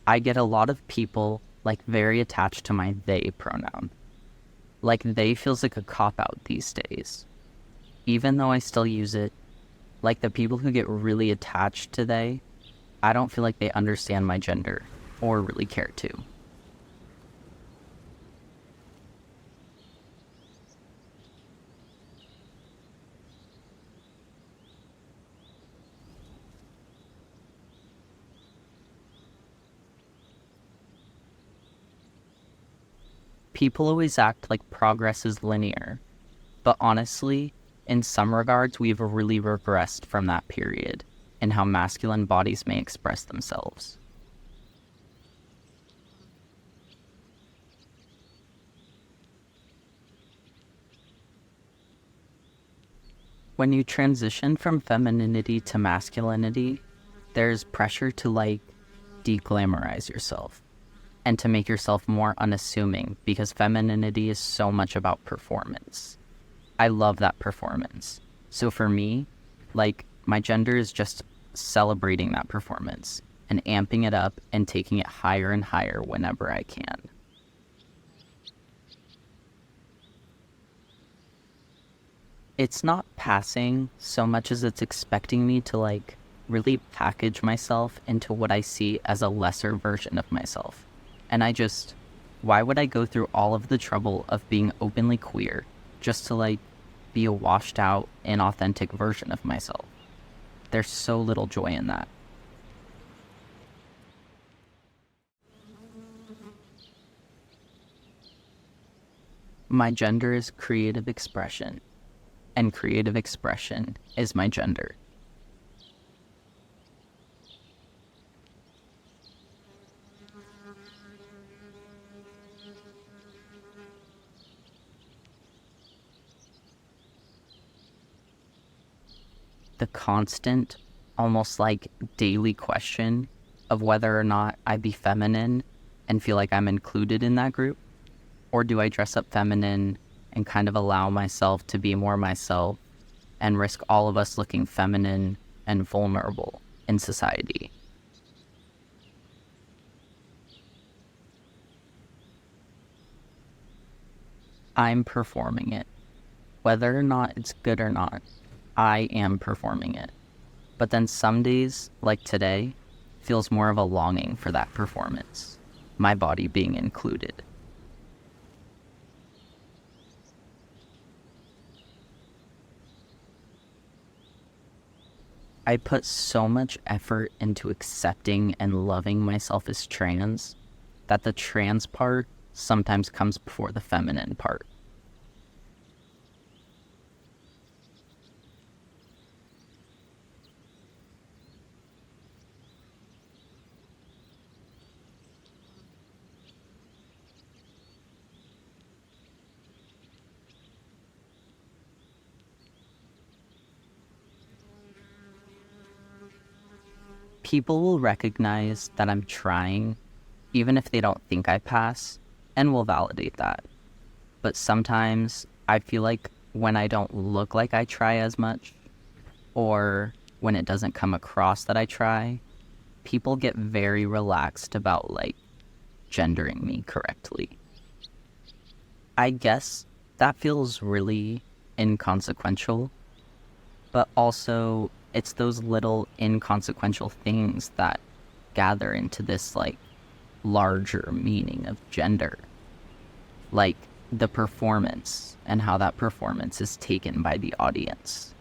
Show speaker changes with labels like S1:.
S1: I get a lot of people like very attached to my they pronoun. Like they feels like a cop out these days. Even though I still use it, like the people who get really attached to they, I don't feel like they understand my gender or really care to. People always act like progress is linear, but honestly, in some regards, we've really regressed from that period in how masculine bodies may express themselves. When you transition from femininity to masculinity, there's pressure to like de-glamorize yourself and to make yourself more unassuming because femininity is so much about performance. I love that performance. So for me, like my gender is just celebrating that performance and amping it up and taking it higher and higher whenever I can. It's not passing so much as it's expecting me to like really package myself into what I see as a lesser version of myself. And why would I go through all of the trouble of being openly queer just to like be a washed out, inauthentic version of myself? There's so little joy in that. My gender is creative expression, and creative expression is my gender. The constant, almost like daily question of whether or not I be feminine and feel like I'm included in that group, or do I dress up feminine and kind of allow myself to be more myself and risk all of us looking feminine and vulnerable in society? I'm performing it. Whether or not it's good or not, I am performing it. But then some days, like today, feels more of a longing for that performance, my body being included. I put so much effort into accepting and loving myself as trans that the trans part sometimes comes before the feminine part. People will recognize that I'm trying, even if they don't think I pass, and will validate that. But sometimes I feel like when I don't look like I try as much, or when it doesn't come across that I try, people get very relaxed about like gendering me correctly. I guess that feels really inconsequential, but also it's those little inconsequential things that gather into this like larger meaning of gender, like the performance and how that performance is taken by the audience.